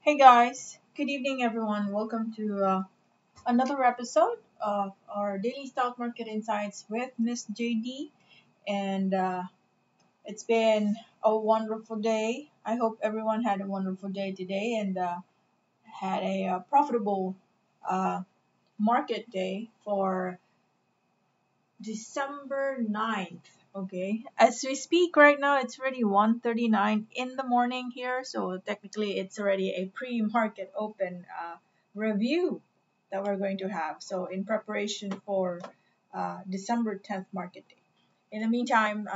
Hey guys, good evening everyone. Welcome to another episode of our daily stock market insights with Miss JD. And it's been a wonderful day. I hope everyone had a wonderful day today and had a profitable uh, market day for December 9th. Okay, as we speak right now, it's already 1:39 in the morning here, so technically it's already a pre-market open review that we're going to have. So in preparation for December 10th market day. In the meantime,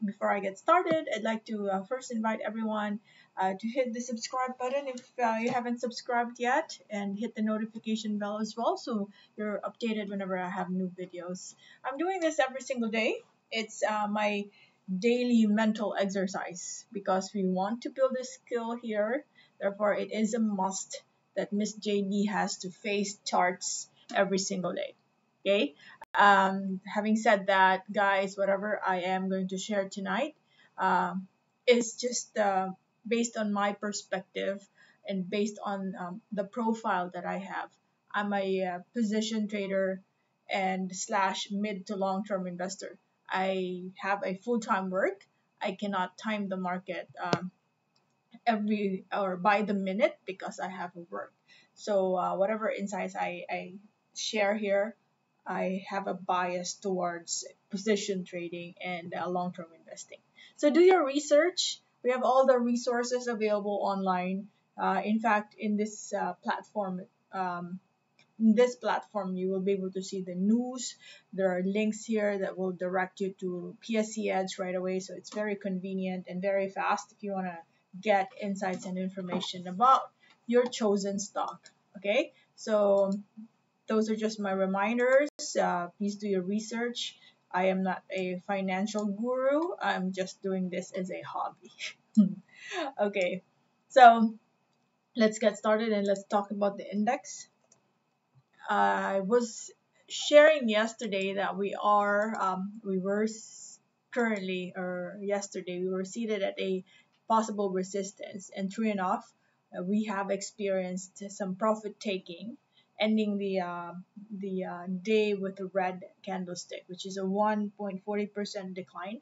before I get started, I'd like to first invite everyone to hit the subscribe button if you haven't subscribed yet, and hit the notification bell as well so you're updated whenever I have new videos. I'm doing this every single day. It's my daily mental exercise because we want to build a skill here. Therefore, it is a must that Miss JD has to face charts every single day. Okay. Having said that, guys, whatever I am going to share tonight um, is just based on my perspective and based on the profile that I have. I'm a position trader and slash mid to long term investor. I have a full time work. I cannot time the market every or by the minute because I have a work. So whatever insights I share here, I have a bias towards position trading and long-term investing. So do your research. We have all the resources available online. In fact, in this platform, you will be able to see the news. There are links here that will direct you to PSE ads right away. So it's very convenient and very fast if you want to get insights and information about your chosen stock. Okay, so those are just my reminders. Please do your research. I am not a financial guru. I'm just doing this as a hobby. Okay, so let's get started and let's talk about the index. I was sharing yesterday that we were currently, or yesterday, we were seated at a possible resistance, and true enough, we have experienced some profit taking, ending the day with a red candlestick, which is a 1.40% decline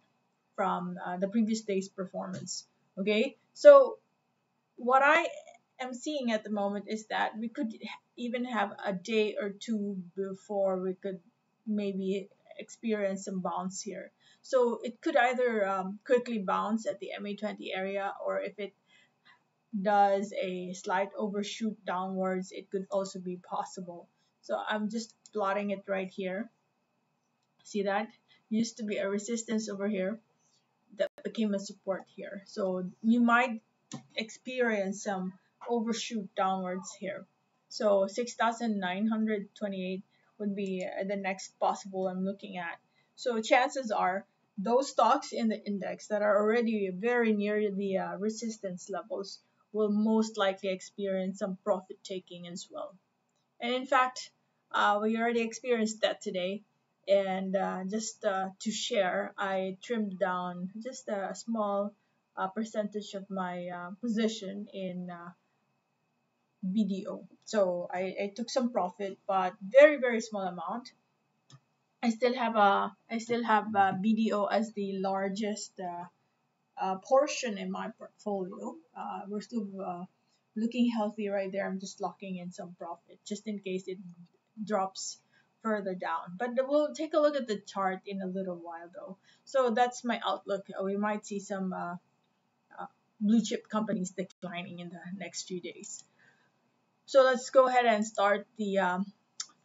from the previous day's performance. Okay, so what I am seeing at the moment is that we could even have a day or two before we could maybe experience some bounce here. So it could either quickly bounce at the MA20 area, or if it does a slight overshoot downwards, it could also be possible. So I'm just plotting it right here. See that? Used to be a resistance over here that became a support here. So you might experience some overshoot downwards here. So 6,928 would be the next possible I'm looking at. So chances are those stocks in the index that are already very near the resistance levels will most likely experience some profit taking as well. And in fact, we already experienced that today. And just to share, I trimmed down just a small percentage of my position in BDO. So I took some profit, but very small amount. I still have BDO as the largest portion in my portfolio. We're still looking healthy right there. I'm just locking in some profit just in case it drops further down. But we'll take a look at the chart in a little while though. So that's my outlook. We might see some blue chip companies declining in the next few days. So let's go ahead and start the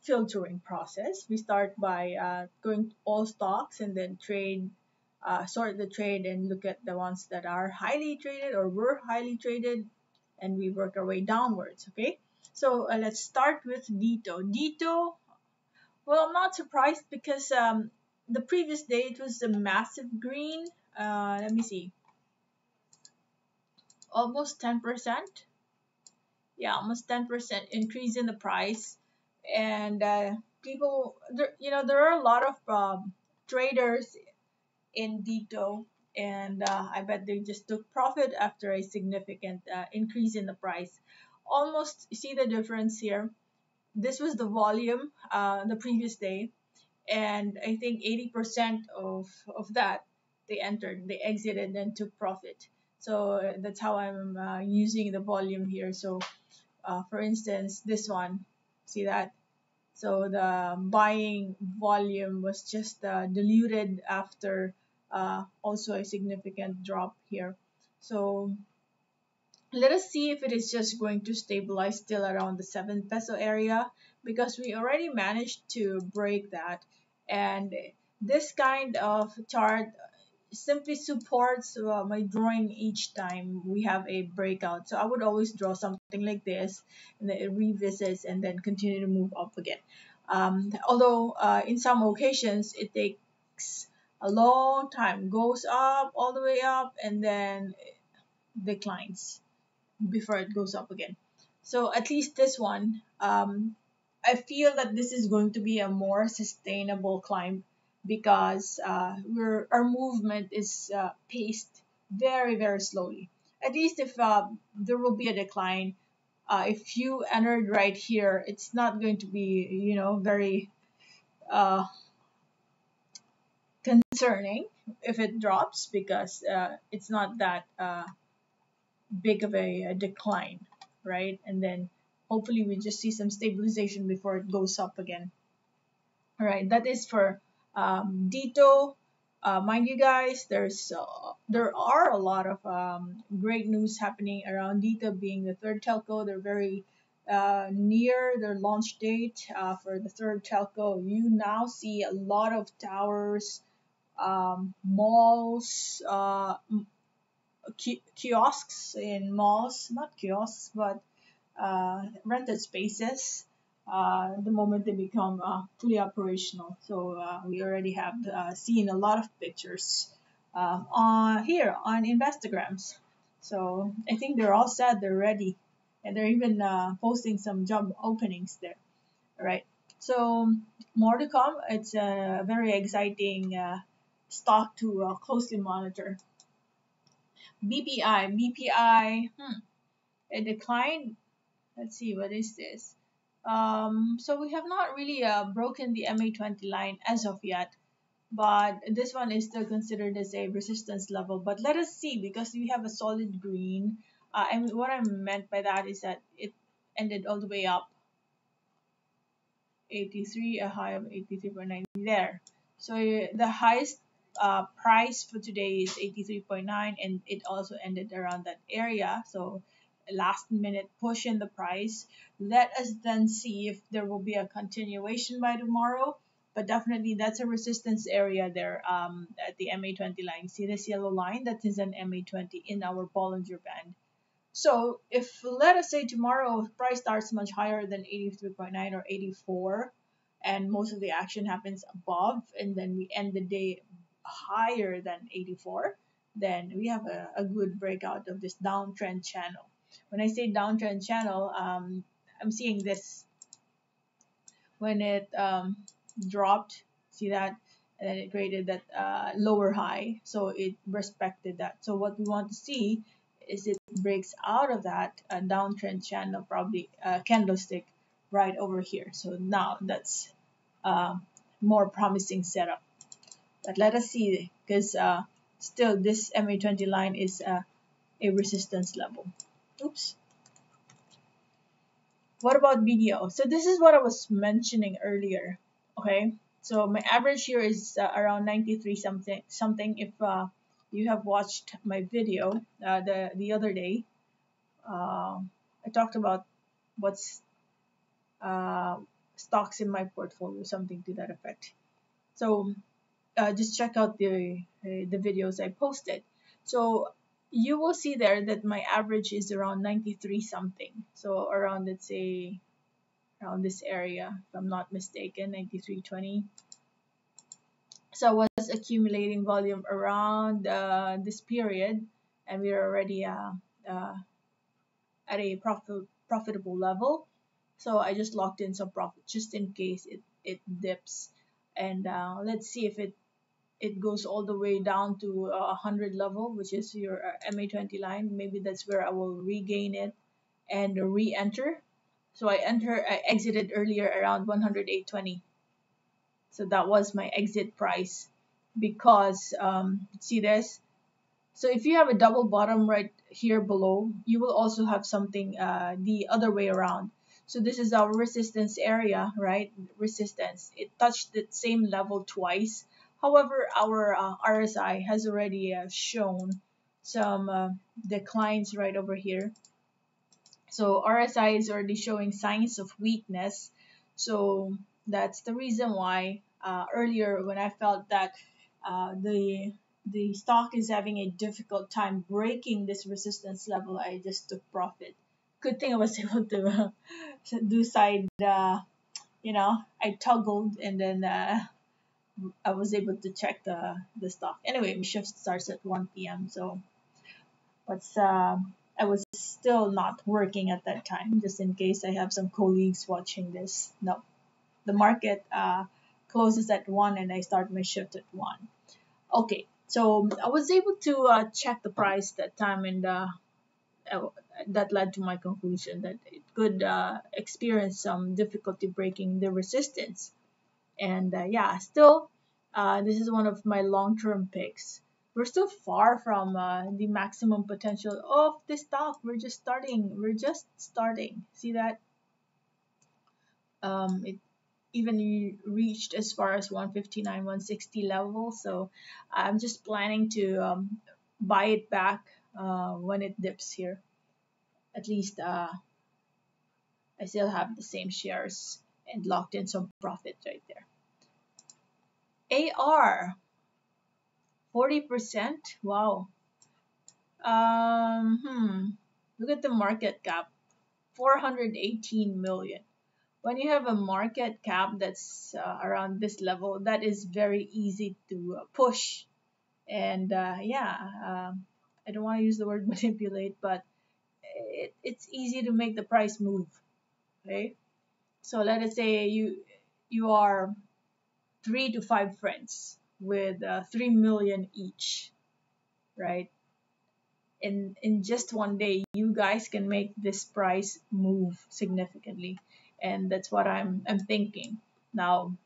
filtering process. We start by going to all stocks and then sort the trade and look at the ones that are highly traded or were highly traded, and we work our way downwards. Okay, so let's start with Dito. Well, I'm not surprised because the previous day it was a massive green. Let me see, almost 10%. Yeah, almost 10% increase in the price, and there are a lot of traders in Dito, and I bet they just took profit after a significant increase in the price. almost see the difference here. This was the volume the previous day, and I think 80% of that they entered, they exited and took profit. So that's how I'm using the volume here. So for instance, this one, see that? So the buying volume was just diluted after also a significant drop here. So let us see if it is just going to stabilize still around the 7 peso area, because we already managed to break that. And this kind of chart simply supports my drawing each time we have a breakout. So I would always draw something like this, and then it revisits and then continue to move up again. Although in some occasions it takes a long time, goes up all the way up and then declines before it goes up again. So at least this one, I feel that this is going to be a more sustainable climb, because our movement is paced very, very slowly. At least if there will be a decline, if you entered right here, it's not going to be, very uh, concerning if it drops, because it's not that big of a decline, right? And then hopefully we just see some stabilization before it goes up again. All right, that is for Dito. Mind you guys, there are a lot of great news happening around Dito, being the third telco. They're very near their launch date for the third telco. You now see a lot of towers, malls, kiosks in malls, not kiosks, but rented spaces the moment they become fully operational. So we already have seen a lot of pictures on here on Instagrams. So I think they're all set, they're ready, and they're even posting some job openings there. All right. So more to come. It's a very exciting stock to closely monitor. BPI, it declined. Let's see, what is this? So we have not really broken the MA20 line as of yet, but this one is still considered as a resistance level. But let us see, because we have a solid green. And what I meant by that is that it ended all the way up 83, a high of 83.90 there. So the highest price for today is 83.9, and it also ended around that area. So last minute push in the price. Let us then see if there will be a continuation by tomorrow. But definitely that's a resistance area there at the MA20 line. See this yellow line? That is an MA20 in our Bollinger Band. So if, let us say, tomorrow price starts much higher than 83.9 or 84, and most of the action happens above, and then we end the day higher than 84, then we have a good breakout of this downtrend channel. When I say downtrend channel, I'm seeing this when it dropped, see that, and then it created that lower high, so it respected that. So what we want to see is it breaks out of that downtrend channel, probably candlestick right over here. So now that's more promising setup. But let us see, because still this MA20 line is a resistance level. Oops. What about BDO? So this is what I was mentioning earlier. Okay, so my average here is around 93 something. If you have watched my video the other day, I talked about what's stocks in my portfolio, something to that effect. So just check out the videos I posted. So you will see there that my average is around 93 something. So around, let's say, around this area, if I'm not mistaken, 93.20. So I was accumulating volume around this period, and we are already at a profitable level. So I just locked in some profit just in case it dips. And let's see if it goes all the way down to 100 level, which is your MA20 line. Maybe that's where I will regain it and re-enter. So I exited earlier around 108.20. So that was my exit price because see this. So if you have a double bottom right here below, you will also have something the other way around. So this is our resistance area, right? Resistance. It touched the same level twice. However, our RSI has already shown some declines right over here. So RSI is already showing signs of weakness. So that's the reason why earlier when I felt that the stock is having a difficult time breaking this resistance level, I just took profit. Good thing I was able to do side, I toggled and then I was able to check the stock. Anyway, my shift starts at 1 p.m. So what's I was still not working at that time, just in case I have some colleagues watching this. No, the market closes at 1 and I start my shift at 1. Okay, so I was able to check the price that time, and that led to my conclusion that it could experience some difficulty breaking the resistance. And yeah, still, this is one of my long-term picks. We're still far from the maximum potential of this stock. We're just starting. We're just starting. See that? It even reached as far as 159, 160 level. So I'm just planning to buy it back when it dips here. At least I still have the same shares and locked in some profit right there. AR 40%. Wow. Look at the market cap, 418 million. When you have a market cap that's around this level, that is very easy to push. And I don't want to use the word manipulate, but it's easy to make the price move. Okay, so let us say you are 3 to 5 friends with 3 million each, right? In just one day, you guys can make this price move significantly, and that's what I'm thinking now.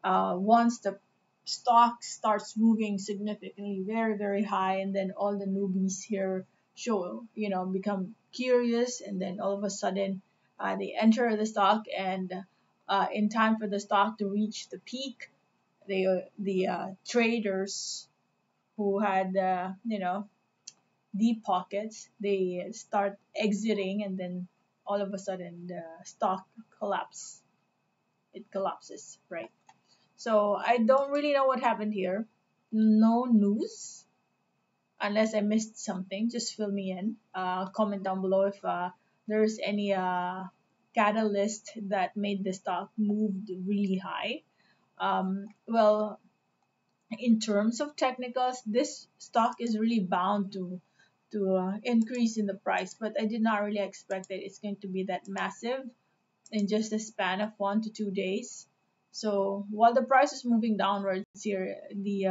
Once the stock starts moving significantly, very very high, and then all the newbies here show, become curious, and then all of a sudden they enter the stock, and in time for the stock to reach the peak, the traders who had deep pockets, they start exiting, and then all of a sudden the stock collapses, right? So I don't really know what happened here. No news, unless I missed something. Just fill me in. Comment down below if there's any catalyst that made the stock moved really high. Well, in terms of technicals, this stock is really bound to increase in the price, but I did not really expect that it's going to be that massive in just a span of 1 to 2 days. So while the price is moving downwards here, the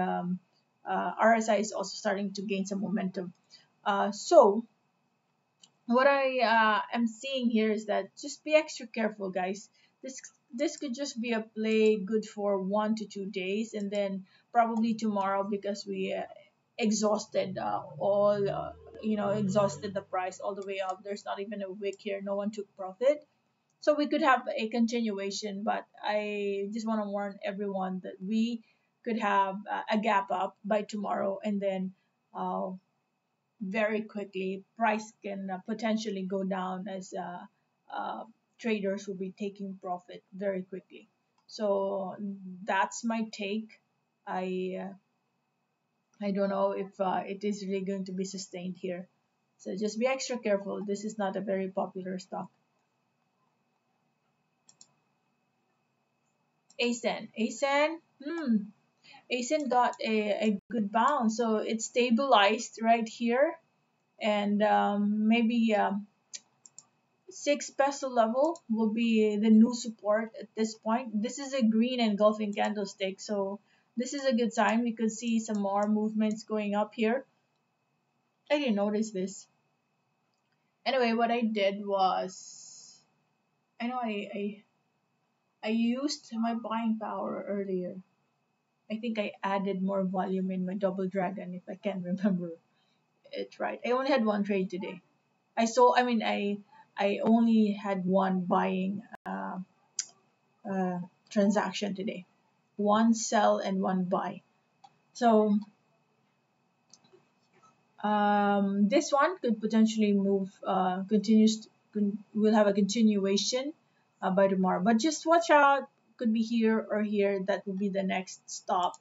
RSI is also starting to gain some momentum. So what I am seeing here is that just be extra careful, guys. This could just be a play good for 1 to 2 days, and then probably tomorrow, because we exhausted exhausted the price all the way up. There's not even a wick here. No one took profit. So we could have a continuation, but I just want to warn everyone that we could have a gap up by tomorrow, and then uh, very quickly price can potentially go down as traders will be taking profit very quickly. So that's my take. I don't know if it is really going to be sustained here. So just be extra careful. This is not a very popular stock. ACEN. ACEN got a good bounce. So it stabilized right here, and maybe 6 peso level will be the new support at this point. This is a green engulfing candlestick, so this is a good sign. We could see some more movements going up here. I didn't notice this. Anyway, what I did was, I know I used my buying power earlier. I think I added more volume in my double dragon, if I can remember it right. I only had one trade today. I mean, I only had one buying uh, transaction today. One sell and one buy. So this one could potentially move, will have a continuation by tomorrow. But just watch out, could be here or here. That will be the next stop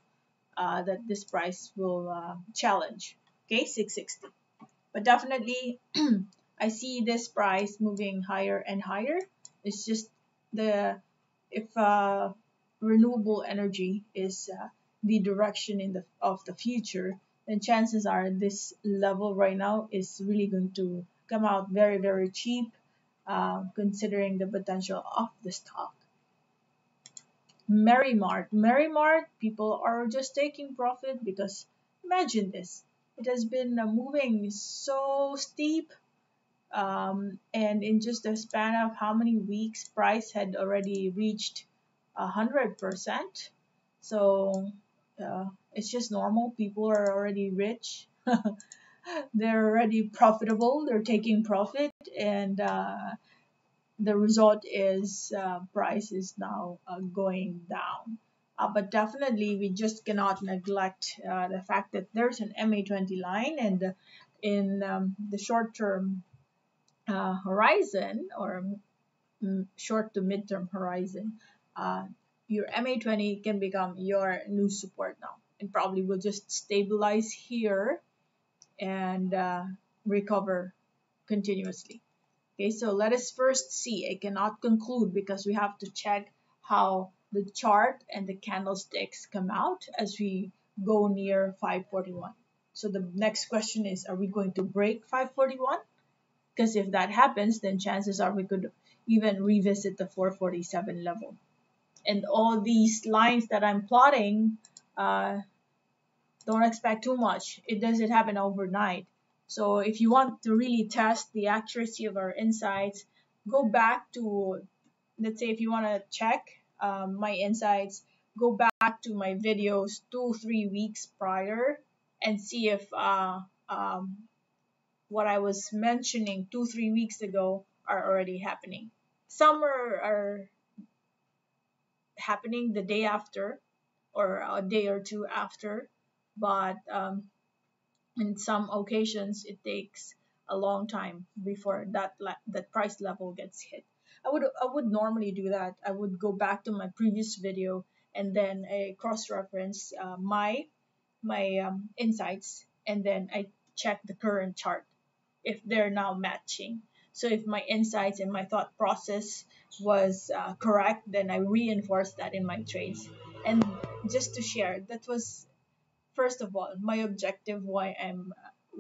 that this price will challenge. Okay, 660. But definitely, I see this price moving higher and higher. It's just the if renewable energy is the direction in the of the future, then chances are this level right now is really going to come out very very cheap, considering the potential of the stock. Merrimart, people are just taking profit because imagine this. It has been moving so steep, and in just a span of how many weeks, price had already reached 100%. So it's just normal. People are already rich. They're already profitable. They're taking profit, and the result is price is now going down. But definitely, we just cannot neglect the fact that there's an MA20 line, and in the short term horizon, or short to midterm horizon, uh, your MA20 can become your new support now, and probably will just stabilize here and recover continuously. Okay, so let us first see. I cannot conclude because we have to check how the chart and the candlesticks come out as we go near 541. So the next question is, are we going to break 541? Because if that happens, then chances are we could even revisit the 447 level. And all these lines that I'm plotting, uh, don't expect too much. It doesn't happen overnight. So if you want to really test the accuracy of our insights, go back to, let's say if you want to check my insights, go back to my videos 2 3 weeks prior and see if what I was mentioning 2 3 weeks ago are already happening. Some are happening the day after or a day or two after, but in some occasions it takes a long time before that price level gets hit. I would normally do that. I would go back to my previous video and then I cross reference my insights, and then I check the current chart if they're now matching. So if my insights and my thought process was correct, then I reinforce that in my trades. And just to share, that was first of all my objective why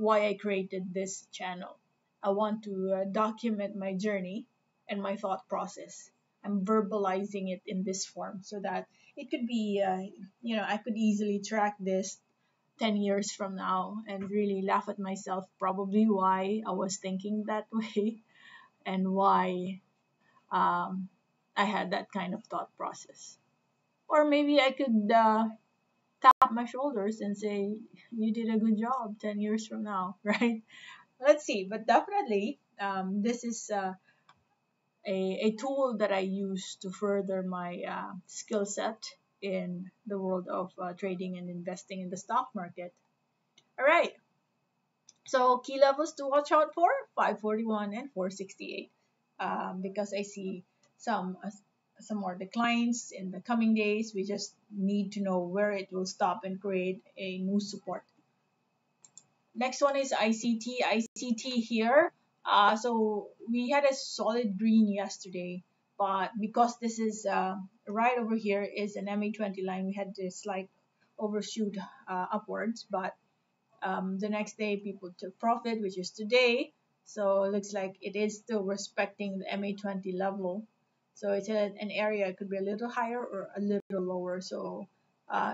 I created this channel. I want to document my journey and my thought process. I'm verbalizing it in this form so that it could be I could easily track this 10 years from now and really laugh at myself, probably why I was thinking that way and why um, I had that kind of thought process. Or maybe I could tap my shoulders and say, you did a good job 10 years from now, right? Let's see. But definitely, this is a tool that I use to further my skill set in the world of trading and investing in the stock market. All right. So key levels to watch out for 541 and 468, because I see some more declines in the coming days. We just need to know where it will stop and create a new support. Next one is ICT. ICT here. So we had a solid green yesterday, but because this is right over here is an MA20 line, we had this slight overshoot upwards, but the next day people took profit, which is today. So it looks like it is still respecting the MA20 level. So it's an area, it could be a little higher or a little lower. So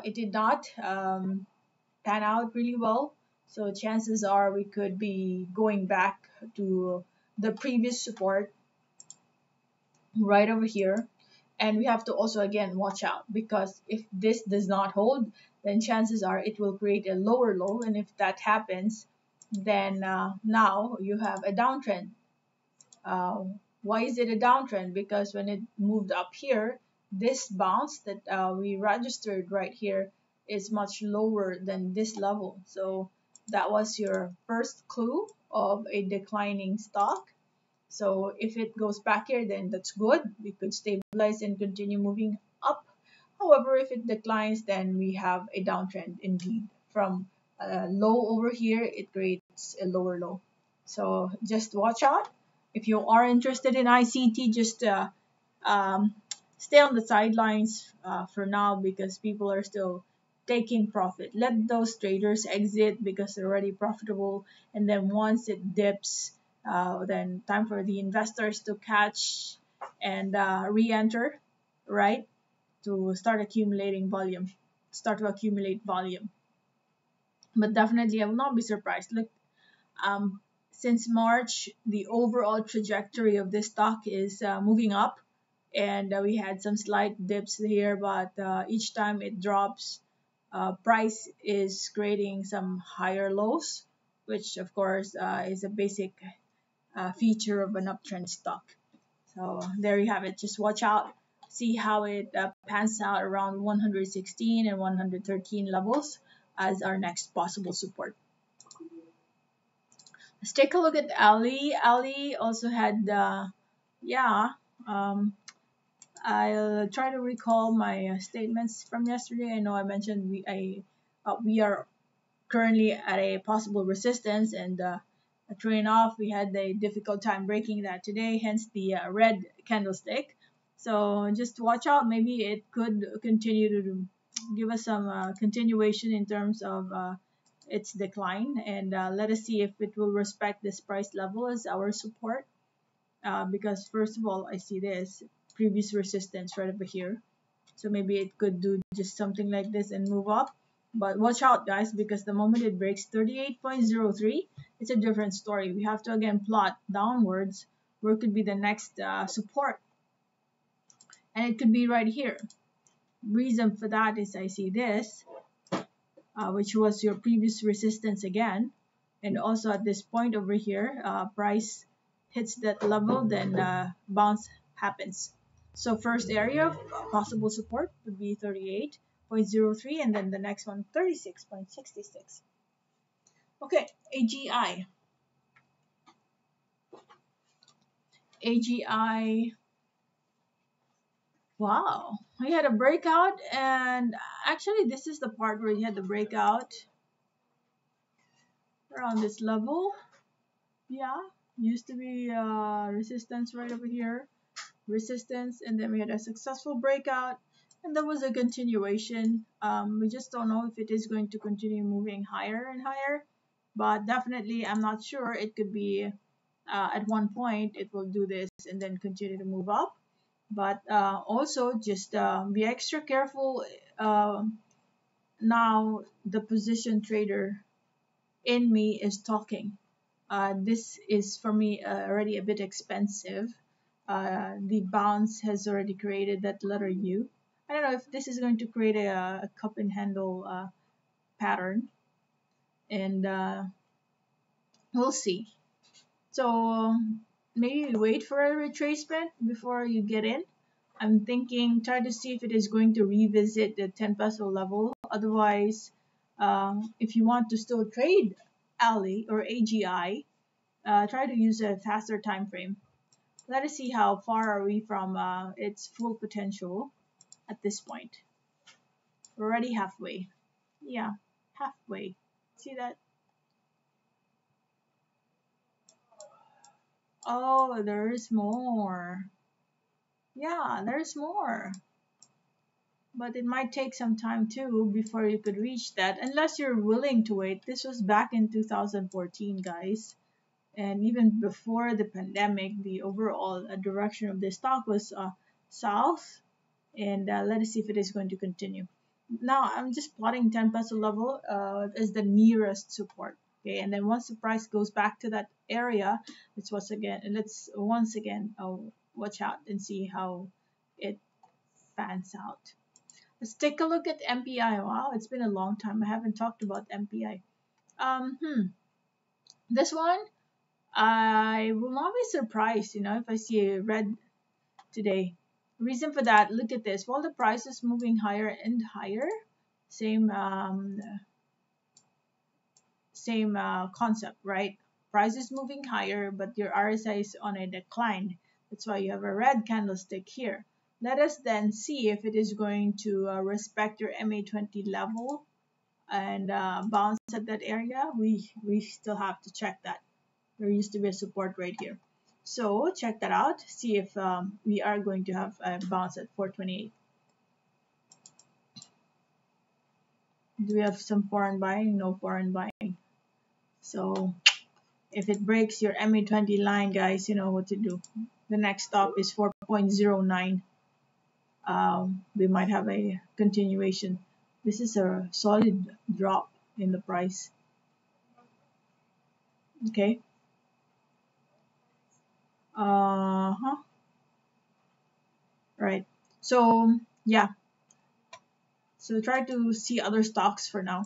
it did not pan out really well. So chances are we could be going back to the previous support right over here. And we have to also again watch out, because if this does not hold, then chances are it will create a lower low, and if that happens, then now you have a downtrend. uh, why is it a downtrend? Because when it moved up here, this bounce that we registered right here is much lower than this level. So that was your first clue of a declining stock. So if it goes back here, then that's good. We could stabilize and continue moving up. However, if it declines, then we have a downtrend indeed. From a low over here, it creates a lower low. So just watch out. If you are interested in ICT, just um, stay on the sidelines for now, because people are still taking profit. Let those traders exit because they're already profitable, and then once it dips, then time for the investors to catch and re-enter, right? To start accumulating volume, start to accumulate volume. But definitely, I will not be surprised. Look, um, since March, the overall trajectory of this stock is moving up, and we had some slight dips here, but each time it drops, price is creating some higher lows, which of course is a basic feature of an uptrend stock. So there you have it. Just watch out, see how it pans out around 116 and 113 levels as our next possible support. Let's take a look at Ali. Ali also had, yeah, um, I'll try to recall my statements from yesterday. I know I mentioned we are currently at a possible resistance, and true enough, we had a difficult time breaking that today, hence the red candlestick. So just watch out. Maybe it could continue to give us some continuation in terms of its decline, and let us see if it will respect this price level as our support. Because first of all, I see this previous resistance right over here, so maybe it could do just something like this and move up. But watch out, guys, because the moment it breaks 38.03, it's a different story. We have to again plot downwards where could be the next support, and it could be right here. Reason for that is I see this, which was your previous resistance again, and also at this point over here, price hits that level, then bounce happens. So first area of possible support would be 38.03, and then the next one 36.66. Okay, AGI. AGI. Wow, we had a breakout, and actually this is the part where you had the breakout around this level. Yeah, used to be resistance right over here, resistance, and then we had a successful breakout, and there was a continuation. We just don't know if it is going to continue moving higher and higher, but definitely I'm not sure. It could be at one point it will do this and then continue to move up, but also just be extra careful. Now the position trader in me is talking. This is for me already a bit expensive. The bounce has already created that letter U. I don't know if this is going to create a cup and handle pattern, and we'll see. So maybe wait for a retracement before you get in. I'm thinking try to see if it is going to revisit the 10 peso level. Otherwise, if you want to still trade Ali or AGI, try to use a faster time frame. Let us see how far are we from its full potential at this point. We're already halfway. Yeah, halfway. See that? Oh, there's more. Yeah, there's more. But it might take some time too before you could reach that, unless you're willing to wait. This was back in 2014, guys. And even before the pandemic, the overall direction of the stock was south. And let us see if it is going to continue. Now I'm just plotting 10 peso level as the nearest support. Okay, and then once the price goes back to that area, let's once again watch out and see how it pans out. Let's take a look at MPI. Wow, it's been a long time. I haven't talked about MPI. This one, I will not be surprised, if I see a red today. Reason for that, look at this. While the price is moving higher and higher, same concept, right? Price is moving higher, but your RSI is on a decline. That's why you have a red candlestick here. Let us then see if it is going to respect your MA20 level and bounce at that area. We still have to check that. There used to be a support right here. So check that out. See if we are going to have a bounce at 428. Do we have some foreign buying? No foreign buying. So if it breaks your MA20 line, guys, you know what to do. The next stop is 4.09. We might have a continuation. This is a solid drop in the price. Okay. Right. So yeah. So try to see other stocks for now.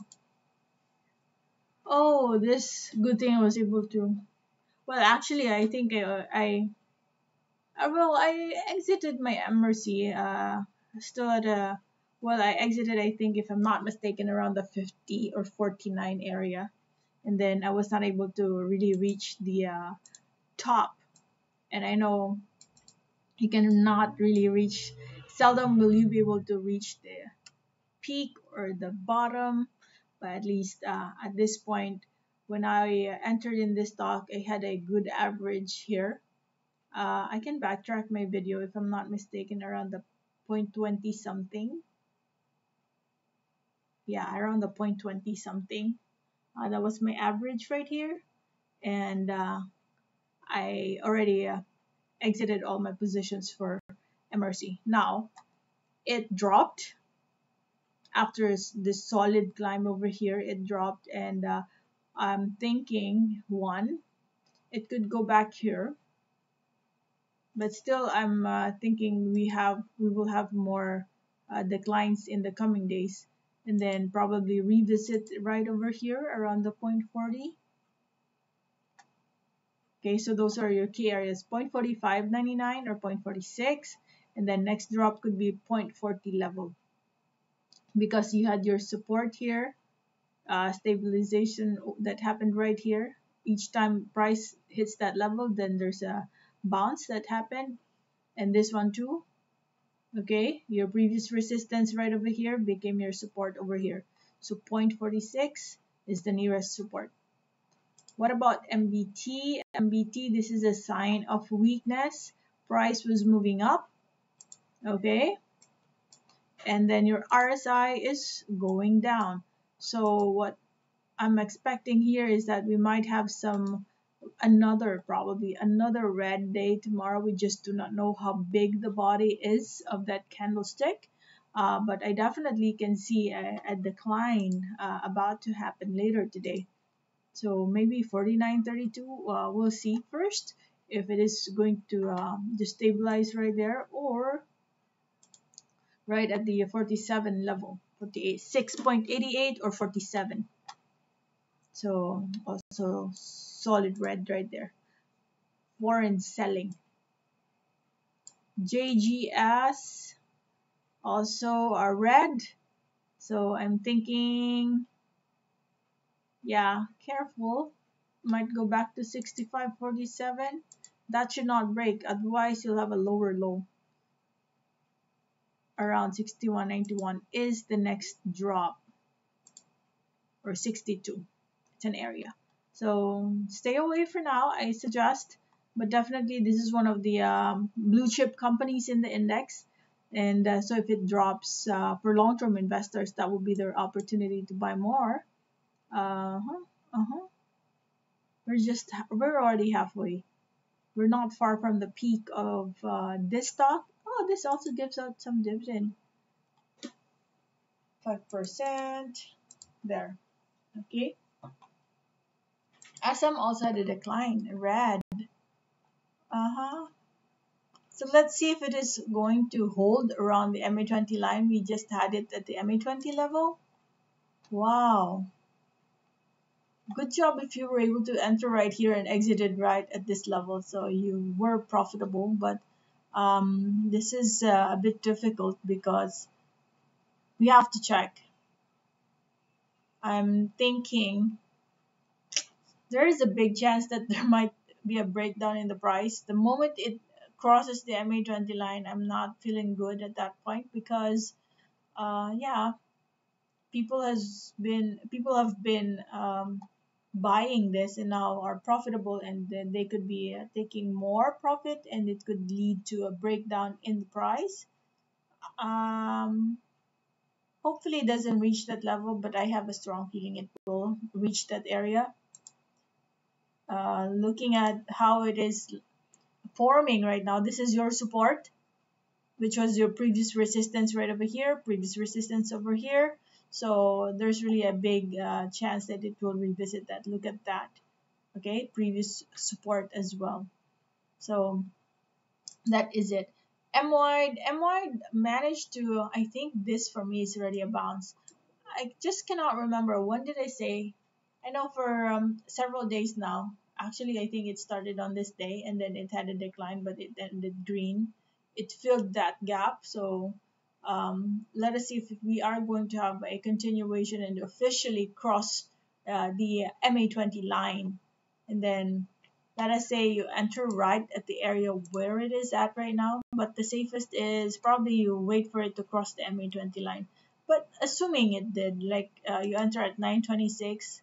Oh, this good thing I was able to. Well, actually, I think I exited my MRC. Still at a. Well, I exited. I think, if I'm not mistaken, around the 50 or 49 area, and then I was not able to really reach the top. And I know you cannot really reach. Seldom will you be able to reach the peak or the bottom, but at least at this point, when I entered in this stock, I had a good average here. I can backtrack my video if I'm not mistaken, around the 0.20 something. Yeah, around the 0.20 something. That was my average right here, and I already exited all my positions for MRC. Now it dropped after this solid climb over here. It dropped, and I'm thinking it could go back here, but still I'm thinking we will have more declines in the coming days, and then probably revisit right over here around the 0.40. Okay, so those are your key areas: 0.4599 or 0.46, and then next drop could be 0.40 level, because you had your support here, stabilization that happened right here. Each time price hits that level, then there's a bounce that happened, and this one too. Okay, your previous resistance right over here became your support over here. So 0.46 is the nearest support. What about MBT? MBT, this is a sign of weakness. Price was moving up. Okay, and then your RSI is going down. So what I'm expecting here is that we might have probably another red day tomorrow. We just do not know how big the body is of that candlestick, but I definitely can see a decline about to happen later today. So maybe 49.32. We'll see first if it is going to just stabilize right there, or right at the 47 level, 46.88 or 47. So also solid red right there. Foreign selling. JGS also are red. So I'm thinking, yeah, careful. Might go back to 65.47. That should not break. Otherwise, you'll have a lower low. Around 61.91 is the next drop. Or 62. It's an area. So stay away for now, I suggest. But definitely this is one of the blue chip companies in the index. And so if it drops for long-term investors, that will be their opportunity to buy more. We're already halfway. We're not far from the peak of this stock. Oh, this also gives out some dividend. 5% there. Okay. SM also had a decline, red. So let's see if it is going to hold around the MA20 line. We just had it at the MA20 level. Wow. Good job if you were able to enter right here and exited right at this level. So you were profitable, but this is a bit difficult because we have to check. I'm thinking there is a big chance that there might be a breakdown in the price. The moment it crosses the MA20 line, I'm not feeling good at that point because, yeah, people have been buying this and now are profitable, and then they could be taking more profit, and it could lead to a breakdown in the price. Um, Hopefully it doesn't reach that level, but I have a strong feeling it will reach that area. Looking at how it is forming right now, this is your support, which was your previous resistance right over here, previous resistance over here. So there's really a big chance that it will revisit that. Look at that. Okay, previous support as well. So that is it. MWIDE managed to, I think this for me is already a bounce. I just cannot remember, when did I say? I know for several days now. Actually, I think it started on this day and then it had a decline, but it ended green. It filled that gap. So let us see if we are going to have a continuation and officially cross the MA20 line. And then let us say you enter right at the area where it is at right now, but the safest is probably you wait for it to cross the MA20 line. But assuming it did, like you enter at 926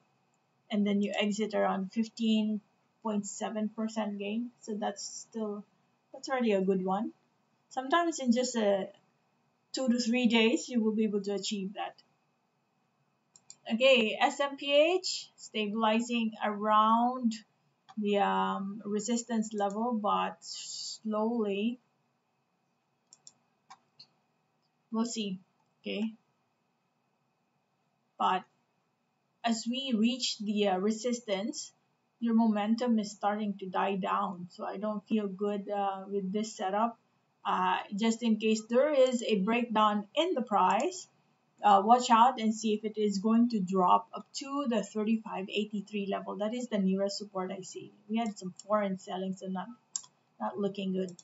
and then you exit around 15.7% gain, so that's already a good one. Sometimes in just 2 to 3 days you will be able to achieve that. Okay, SMPH stabilizing around the resistance level, but slowly we'll see. Okay, but as we reach the resistance, your momentum is starting to die down. So I don't feel good with this setup. Just in case there is a breakdown in the price, watch out and see if it is going to drop up to the 35.83 level. That is the nearest support I see. We had some foreign selling, so not looking good.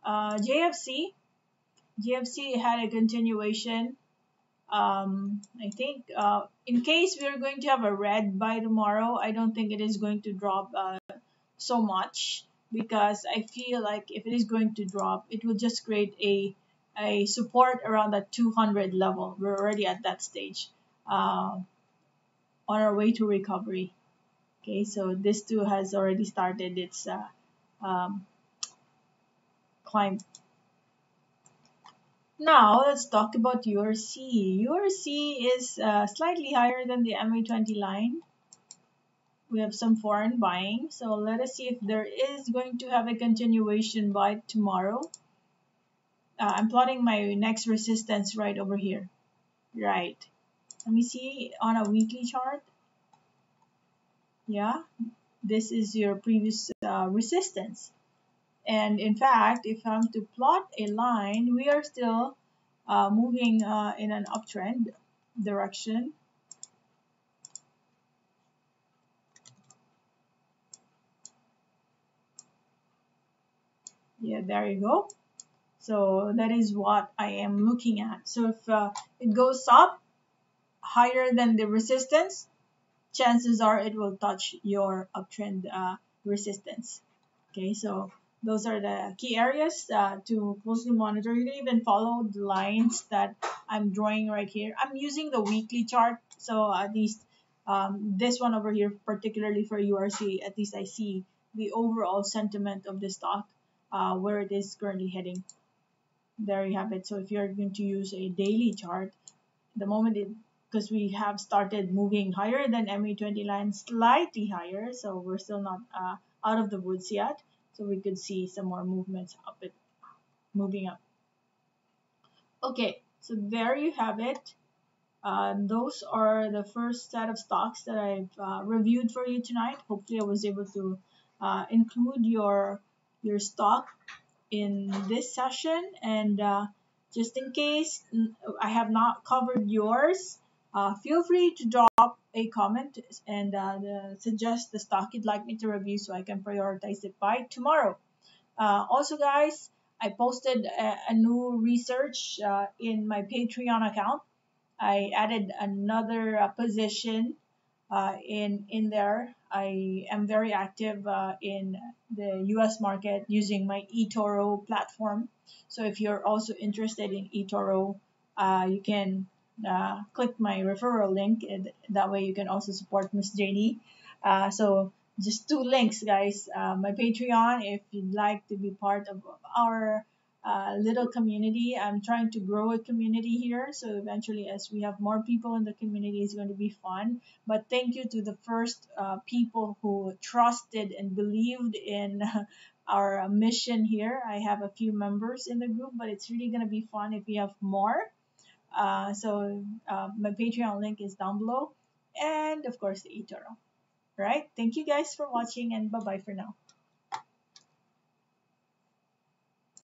JFC had a continuation. I think in case we are going to have a red by tomorrow, I don't think it is going to drop so much, because I feel like if it is going to drop, it will just create a support around that 200 level. We're already at that stage on our way to recovery. Okay, so this too has already started its climb. Now let's talk about URC. URC is slightly higher than the MA20 line. We have some foreign buying, so let us see if there is going to have a continuation by tomorrow. I'm plotting my next resistance right over here. Right. Let me see on a weekly chart. Yeah, this is your previous resistance. And in fact, if I'm to plot a line, we are still moving in an uptrend direction. Yeah, there you go. So that is what I am looking at. So if it goes up higher than the resistance, chances are it will touch your uptrend resistance. Okay, so those are the key areas to closely monitor. You can even follow the lines that I'm drawing right here. I'm using the weekly chart, so at least this one over here, particularly for URC, at least I see the overall sentiment of the stock, where it is currently heading. There you have it. So if you're going to use a daily chart, the moment it, because we have started moving higher than MA20 line, slightly higher, so we're still not out of the woods yet, so we could see some more movements up it, moving up. Okay, so there you have it. Those are the first set of stocks that I've reviewed for you tonight. Hopefully, I was able to include your stock in this session. And just in case I have not covered yours, feel free to drop a comment and suggest the stock you'd like me to review so I can prioritize it by tomorrow. Also, guys, I posted a new research in my Patreon account. I added another position in there. I am very active in the U.S. market using my eToro platform. So if you're also interested in eToro, you can click my referral link. And that way you can also support Miss JD. So just two links, guys. My Patreon, if you'd like to be part of our little community. I'm trying to grow a community here. So eventually, as we have more people in the community, it's going to be fun. But thank you to the first people who trusted and believed in our mission here. I have a few members in the group, but it's really going to be fun if we have more. My Patreon link is down below. And of course, the eToro. Right? Thank you guys for watching, and bye bye for now.